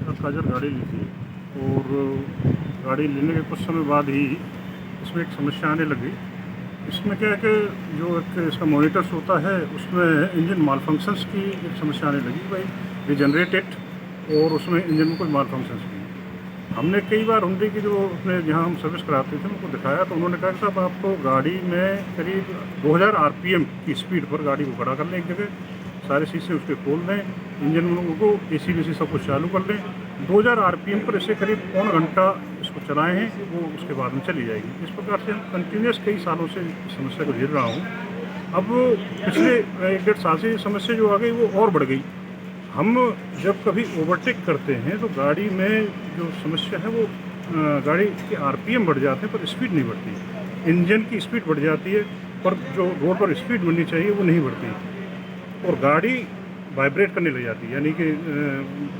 Alcazar गाड़ी ली थी और गाड़ी लेने के कुछ समय बाद ही इसमें एक समस्या आने लगी। इसमें क्या है कि जो एक इसका मॉनिटर्स होता है उसमें इंजन माल फंक्शंस की एक समस्या आने लगी भाई रिजनरेटेड और उसमें इंजन में कोई माल फंक्शंस की। हमने कई बार हुंडई की जो अपने जहाँ हम सर्विस कराते थे उनको दिखाया तो उन्होंने कहा कि साहब आपको गाड़ी में करीब 2000 आरपीएम की स्पीड पर गाड़ी को खड़ा कर लें एक जगह, सारे शीशे उसके खोल दें, इंजन को एसी वेसी सब कुछ चालू कर लें, 2000 आरपीएम पर इसे करीब पौन घंटा इसको चलाएं हैं, वो उसके बाद में चली जाएगी। इस प्रकार से हम कंटिन्यूस कई सालों से इस समस्या को झेल रहा हूँ। अब पिछले 1-1.5 साल से ये समस्या जो आ गई वो और बढ़ गई। हम जब कभी ओवरटेक करते हैं तो गाड़ी में जो समस्या है वो गाड़ी के आरपीएम बढ़ जाते हैं पर स्पीड नहीं बढ़ती, इंजन की स्पीड बढ़ जाती है पर जो रोड पर स्पीड बढ़नी चाहिए वो नहीं बढ़ती और गाड़ी वाइब्रेट करने लग जाती है, यानी कि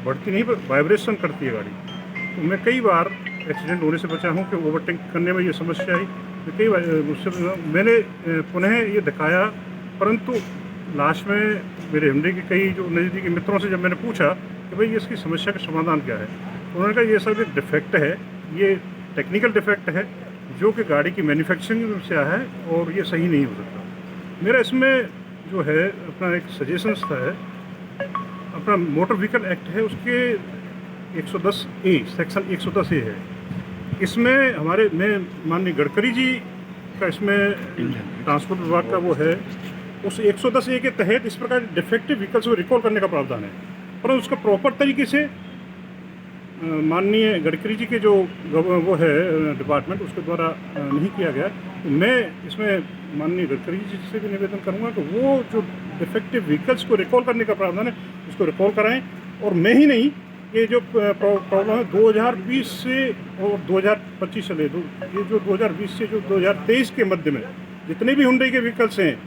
बढ़ती नहीं पर वाइब्रेशन करती है गाड़ी। तो मैं कई बार एक्सीडेंट होने से बचा हूँ कि ओवरटेक करने में ये समस्या आई। तो कई बार उससे मैंने पुनः ये दिखाया, परंतु लास्ट में मेरे हुंडई के कई जो नज़दीकी मित्रों से जब मैंने पूछा कि भाई इसकी समस्या का समाधान क्या है, तो उन्होंने कहा ये सब एक डिफेक्ट है, ये टेक्निकल डिफेक्ट है जो कि गाड़ी की मैन्युफैक्चरिंग से आया है और ये सही नहीं हो सकता। मेरा इसमें जो है अपना एक सजेशंस था है, अपना मोटर व्हीकल एक्ट है उसके 110A सेक्शन 110A है, इसमें हमारे मैं माननीय गडकरी जी का इसमें ट्रांसपोर्ट विभाग का वो है, उस 110A के तहत इस प्रकार डिफेक्टिव व्हीकल्स को रिकॉल करने का प्रावधान है, पर उसका प्रॉपर तरीके से माननीय गडकरी जी के जो वो है डिपार्टमेंट उसके द्वारा नहीं किया गया। तो मैं इसमें माननीय गडकरी जी से भी निवेदन करूंगा कि वो जो डिफेक्टिव व्हीकल्स को रिकॉल करने का प्रावधान है उसको रिकॉल कराएं। और मैं ही नहीं, ये जो प्रॉब्लम है 2020 से और 2025 चले, ये जो 2020 से जो 2023 के मध्य में जितने भी हुंडई के व्हीकल्स हैं,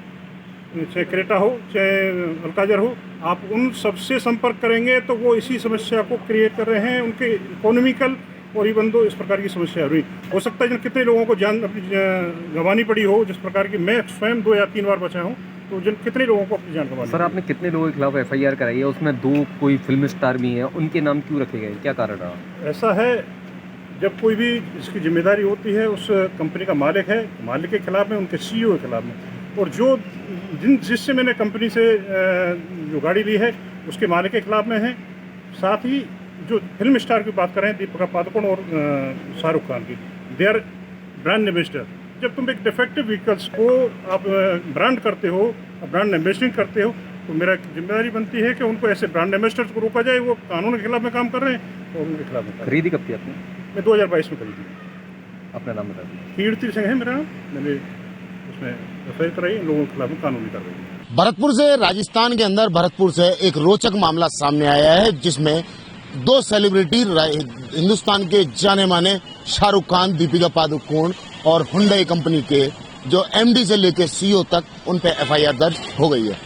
चाहे क्रेटा हो चाहे अल्काजर हो, आप उन सबसे संपर्क करेंगे तो वो इसी समस्या को क्रिएट कर रहे हैं। उनके इकोनॉमिकल और इवन दो इस प्रकार की समस्या हुई, हो सकता है जिन कितने लोगों को जान अपनी गंवानी पड़ी हो, जिस प्रकार की मैं स्वयं 2 या 3 बार बचा हूँ, तो जिन कितने लोगों को अपनी जान गंवानी। सर आपने कितने लोगों के खिलाफ FIR कराई है, उसमें 2 कोई फिल्म स्टार भी हैं, उनके नाम क्यों रखे गए, क्या कारण रहा? ऐसा है, जब कोई भी इसकी जिम्मेदारी होती है उस कंपनी का मालिक है, मालिक के खिलाफ में, उनके CEO के खिलाफ में, और जो जिससे मैंने कंपनी से जो गाड़ी ली है उसके मालिक के खिलाफ में है। साथ ही जो फिल्म स्टार की बात करें, दीपिका पादुकोण और शाहरुख खान की, दे आर ब्रांड एम्बेसडर। जब तुम एक डिफेक्टिव व्हीकल्स को आप ब्रांड करते हो, ब्रांड एम्बेसडरिंग करते हो, तो मेरा जिम्मेदारी बनती है कि उनको ऐसे ब्रांड एम्बेसडर्स को रोका जाए। वो कानून के खिलाफ में काम कर रहे हैं और उनके खिलाफ में। खरीदी कब थी आपने? मैं 2022 में खरीदी। अपना नाम बता दीजिए। कीर्ति सिंह है मेरा नाम, मैंने उसमें FIR कराई, इन लोगों के खिलाफ में कानूनी कार्रवाई। भरतपुर से, राजस्थान के अंदर भरतपुर से एक रोचक मामला सामने आया है, जिसमें 2 सेलिब्रिटी हिंदुस्तान के जाने माने शाहरुख खान, दीपिका पादुकोण और हुंडई कंपनी के जो MD से लेकर CEO तक उन पे FIR दर्ज हो गई है।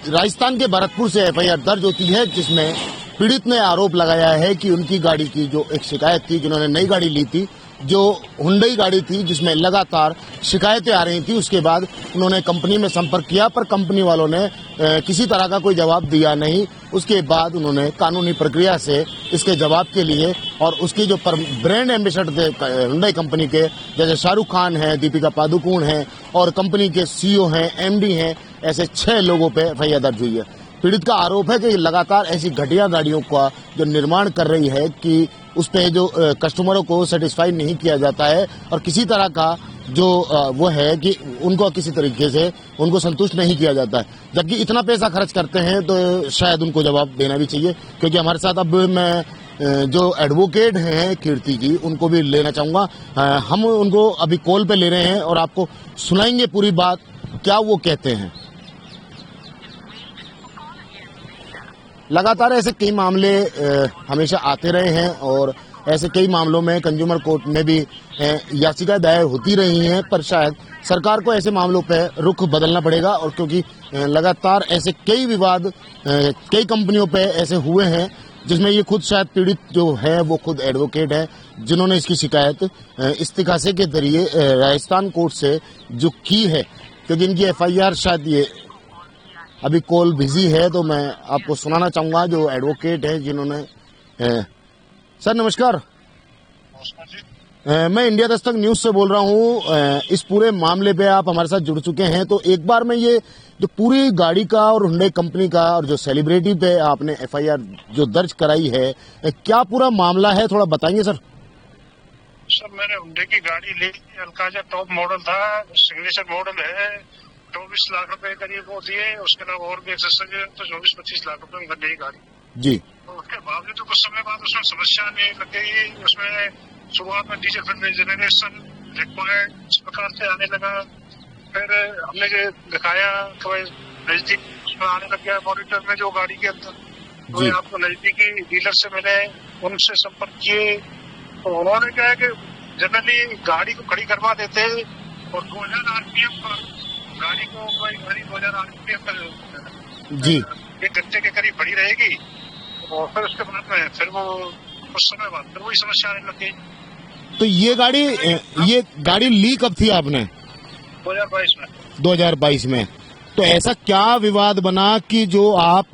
राजस्थान के भरतपुर से FIR दर्ज होती है, जिसमें पीड़ित ने आरोप लगाया है कि उनकी गाड़ी की जो एक शिकायत थी, जिन्होंने नई गाड़ी ली थी, जो हुंडई गाड़ी थी जिसमें लगातार शिकायतें आ रही थी, उसके बाद उन्होंने कंपनी में संपर्क किया, पर कंपनी वालों ने किसी तरह का कोई जवाब दिया नहीं। उसके बाद उन्होंने कानूनी प्रक्रिया से इसके जवाब के लिए और उसकी जो ब्रांड एम्बेसडर थे हुंडई कंपनी के, जैसे शाहरुख खान है, दीपिका पादुकोण है और कंपनी के CEO हैं, MD हैं, ऐसे 6 लोगों पे FIR दर्ज हुई है। पीड़ित का आरोप है कि लगातार ऐसी घटिया गाड़ियों का जो निर्माण कर रही है कि उस पे जो कस्टमरों को सेटिस्फाई नहीं किया जाता है और किसी तरह का जो वो है कि उनको किसी तरीके से उनको संतुष्ट नहीं किया जाता है। जबकि इतना पैसा खर्च करते हैं तो शायद उनको जवाब देना भी चाहिए। क्योंकि हमारे साथ अब मैं जो एडवोकेट हैं कीर्ति जी, उनको भी लेना चाहूंगा। हम उनको अभी कॉल पे ले रहे हैं और आपको सुनाएंगे पूरी बात, क्या वो कहते हैं। लगातार ऐसे कई मामले हमेशा आते रहे हैं और ऐसे कई मामलों में कंज्यूमर कोर्ट में भी याचिका दायर होती रही हैं, पर शायद सरकार को ऐसे मामलों पर रुख बदलना पड़ेगा। और क्योंकि लगातार ऐसे कई विवाद कई कंपनियों पे ऐसे हुए हैं, जिसमें ये खुद शायद पीड़ित जो है वो खुद एडवोकेट है, जिन्होंने इसकी शिकायत इस्तिगासे के जरिए राजस्थान कोर्ट से जो की है। क्योंकि इनकी FIR शायद ये अभी कॉल बिजी है, तो मैं आपको सुनाना चाहूंगा जो एडवोकेट है जिन्होंने सर नमस्कार। नमस्कार जी। मैं इंडिया दस्तक न्यूज से बोल रहा हूँ। इस पूरे मामले पे आप हमारे साथ जुड़ चुके हैं, तो एक बार मैं ये जो पूरी गाड़ी का और हुंडई कंपनी का और जो सेलिब्रिटी पे आपने एफआईआर जो दर्ज कराई है, क्या पूरा मामला है, थोड़ा बताएंगे सर? सर मैंने हुंडई की गाड़ी ली, अल्काजा टॉप मॉडल था, सिग्नेचर मॉडल है, 24 लाख रुपए करीब वो दिए। उसके अलावा और भी एक्सेसरीज तो 24-25 लाख रुपए में बन गई गाड़ी जी। तो उसके बावजूद कुछ समय बाद उसमें समस्या आने लग गई। उसमें शुरुआत में डीजल जनरेशन रिक्वायर्ड इस प्रकार से आने लगा। फिर हमने जो दिखाया तो नजदीक उसमें आने लग गया मॉनिटर में जो गाड़ी के अंदर। तो आपको नजदीकी डीलर से मिले, उनसे संपर्क किए, तो उन्होंने कहा कि जनरली गाड़ी को खड़ी करवा देते और 2000 आरपीएम पर गाड़ी को 2000 आरपीएम पर जी 1 घंटे के करीब खड़ी रहेगी और फिर उसके बाद में फिर वो कुछ समय बाद फिर वही समस्या आने लग गई। तो ये गाड़ी ली कब थी आपने? 2022 में। 2022 में। तो ऐसा क्या विवाद बना कि जो आप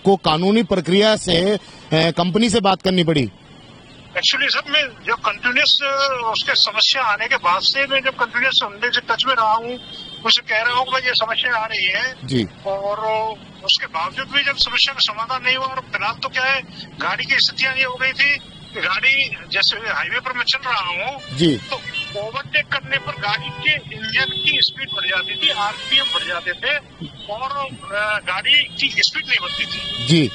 को कानूनी प्रक्रिया से कंपनी से बात करनी पड़ी? एक्चुअली सर मैं जब कंटिन्यूस उसके समस्या आने के बाद से मैं जब कंटिन्यूस हुंडई से टच में रहा हूँ, उसे कह रहा हूँ कि भाई ये समस्या आ रही है जी। और उसके बावजूद भी जब समस्या का समाधान नहीं हुआ, और फिलहाल तो क्या है गाड़ी की स्थितियां ये हो गई थी कि गाड़ी जैसे हाईवे पर मैं चल रहा हूँ जी, तो ओवरटेक करने पर गाड़ी के इंजन की स्पीड बढ़ जाती थी, आरपीएम बढ़ जाते थे और गाड़ी की स्पीड नहीं बढ़ती थी जी।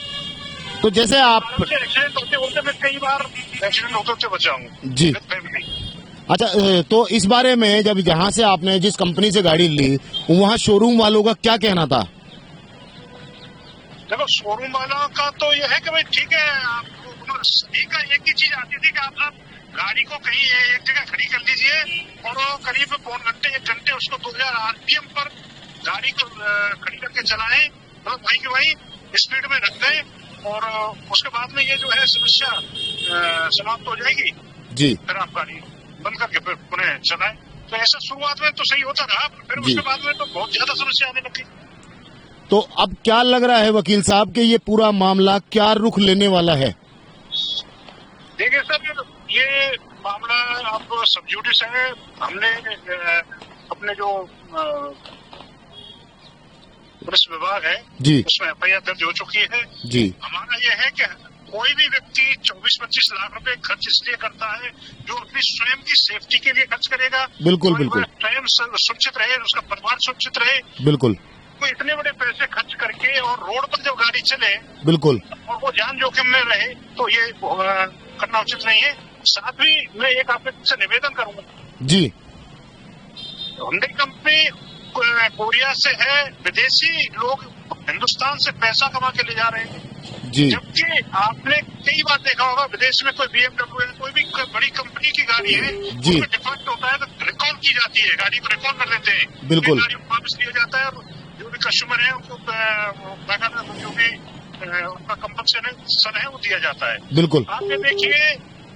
तो जैसे आप एक्सीडेंट होते मैं कई बार एक्सीडेंट होते बचा हूँ जी। अच्छा, तो इस बारे में जब जहाँ से आपने जिस कंपनी से गाड़ी ली वहाँ शोरूम वालों का क्या कहना था? देखो शोरूम वालों का तो ये है कि भाई ठीक है, आपको सभी का एक ही चीज आती थी कि आप गाड़ी को कहीं एक जगह खड़ी कर लीजिए और करीब 1 घंटे उसको 2000 आरपीएम पर गाड़ी को खड़ी करके चलाएं, तो वही की वही स्पीड में रख दें और उसके बाद में ये जो है समस्या समाप्त हो जाएगी जी। फिर आप गाड़ी बंद करके फिर पुनः चलाएं। तो ऐसा शुरुआत में तो सही होता रहा, फिर उसके बाद में तो बहुत ज्यादा समस्या आने लगी। तो अब क्या लग रहा है वकील साहब कि ये पूरा मामला क्या रुख लेने वाला है? देखिए सर, ये मामला अब सब जुडिस है। हमने अपने जो पुलिस विभाग है जी, उसमें एफआईआर दर्ज हो चुकी है जी। हमारा ये है कि कोई भी व्यक्ति 24-25 लाख रुपए खर्च इसलिए करता है जो अपनी स्वयं की सेफ्टी के लिए खर्च करेगा। बिल्कुल बिल्कुल। स्वयं सुरक्षित रहे, उसका परिवार सुरक्षित रहे। बिल्कुल। वो इतने बड़े पैसे खर्च करके और रोड पर जब गाड़ी चले बिल्कुल और वो जान जोखिम में रहे तो ये करना उचित नहीं है। साथ ही मैं एक आपसे निवेदन करूंगा जी। हुंडई कंपनी कोरिया से है, विदेशी लोग हिंदुस्तान से पैसा कमा के ले जा रहे हैं जी। जबकि आपने कई बार देखा होगा विदेश में कोई BMW है, कोई भी बड़ी कंपनी की गाड़ी है जी। उसमें डिफॉल्ट होता है तो रिकॉल की जाती है, गाड़ी को रिकॉल कर लेते हैं, बिल्कुल। गाड़ी को वापस लिया जाता है और जो भी कस्टमर है उनको जो भी उनका कंपनसेशन है वो दिया जाता है। बिल्कुल। आप ये देखिए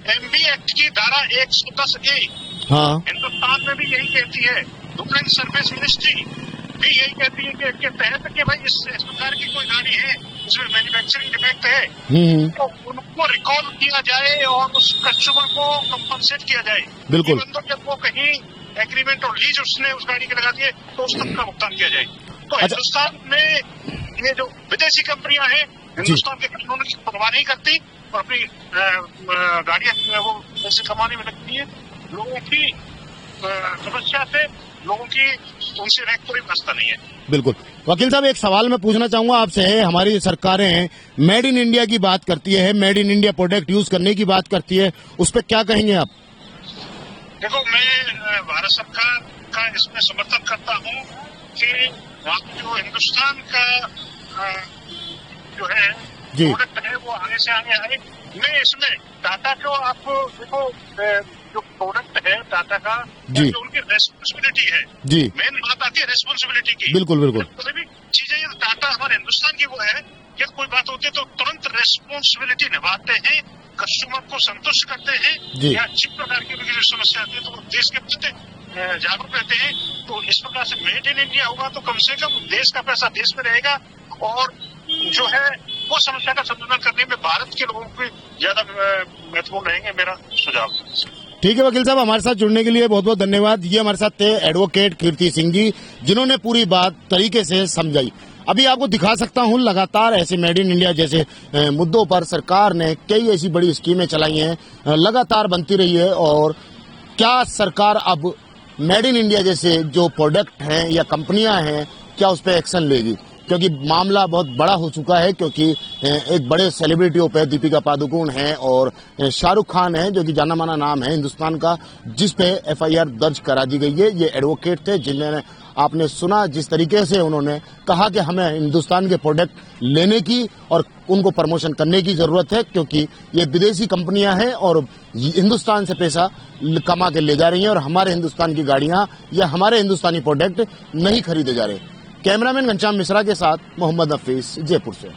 एमबी एक्ट की धारा 110A हाँ। हिंदुस्तान में भी यही कहती है, रूरल सर्विस मिनिस्ट्री भी यही कहती है कि इसके तहत कि भाई इस प्रकार की कोई गाड़ी है जिसमें मैन्युफैक्चरिंग डिफेक्ट है तो उनको रिकॉल किया जाए और उस कस्टमर को कंपनसेट किया जाए। बिल्कुल। जब वो कहीं एग्रीमेंट और लीज उसने उस गाड़ी के लगा दिए तो उस तक का भुगतान किया जाए। तो हिंदुस्तान में ये जो विदेशी कंपनियां हैं हिंदुस्तान के कानून की परवाह नहीं करती और अपनी गाड़ियां वो पैसे कमाने में लगती है। लोगों की समस्या से लोगों की उनसे कोई वास्ता नहीं है। बिल्कुल। वकील साहब एक सवाल मैं पूछना चाहूंगा आपसे, हमारी सरकारें मेड इन इंडिया की बात करती है, made in India product use करने की बात करती है, उस पर क्या कहेंगे आप? देखो मैं भारत सरकार का इसमें समर्थन करता हूँ कि जो हिंदुस्तान का जो है प्रोडक्ट है वो आगे से आगे आए। मैं इसमें टाटा को आपको देखो जो प्रोडक्ट है टाटा का जी, उनकी रेस्पॉन्सिबिलिटी है जी। मेन बात आती है रेस्पॉन्सिबिलिटी की। बिल्कुल बिल्कुल। कोई भी चीजें टाटा हमारे हिंदुस्तान की वो है कि कोई बात होती है तो तुरंत रेस्पॉन्सिबिलिटी निभाते हैं, कस्टमर को संतुष्ट करते हैं या जिस प्रकार की उनकी समस्या आती है तो वो देश के प्रति जागरूक रहते हैं। तो इस प्रकार से मेड इन इंडिया होगा तो कम से कम देश का पैसा देश में रहेगा और जो है वो समस्या का समाधान करने में भारत के लोगों को ज्यादा महत्वपूर्ण रहेंगे, मेरा सुझाव। ठीक है वकील साहब, हमारे साथ जुड़ने के लिए बहुत बहुत धन्यवाद। ये हमारे साथ थे एडवोकेट कीर्ति सिंह जी, जिन्होंने पूरी बात तरीके से समझाई। अभी आपको दिखा सकता हूं, लगातार ऐसे मेड इन इंडिया जैसे मुद्दों पर सरकार ने कई ऐसी बड़ी स्कीमें चलाई हैं, लगातार बनती रही है। और क्या सरकार अब मेड इन इंडिया जैसे जो प्रोडक्ट हैं या कंपनियां हैं, क्या उस पर एक्शन लेगी? क्योंकि मामला बहुत बड़ा हो चुका है, क्योंकि एक बड़े सेलिब्रिटियों पे दीपिका पादुकोण है और शाहरुख खान है, जो कि जाना माना नाम है हिंदुस्तान का, जिस पे एफआईआर दर्ज करा दी गई है। ये एडवोकेट थे जिन्होंने, आपने सुना जिस तरीके से उन्होंने कहा कि हमें हिंदुस्तान के प्रोडक्ट लेने की और उनको प्रमोशन करने की जरूरत है, क्योंकि ये विदेशी कंपनियां हैं और हिंदुस्तान से पैसा कमा के ले जा रही हैं और हमारे हिंदुस्तान की गाड़ियां या हमारे हिंदुस्तानी प्रोडक्ट नहीं खरीदे जा रहे। कैमरामैन घनश्याम मिश्रा के साथ मोहम्मद हफीज, जयपुर से।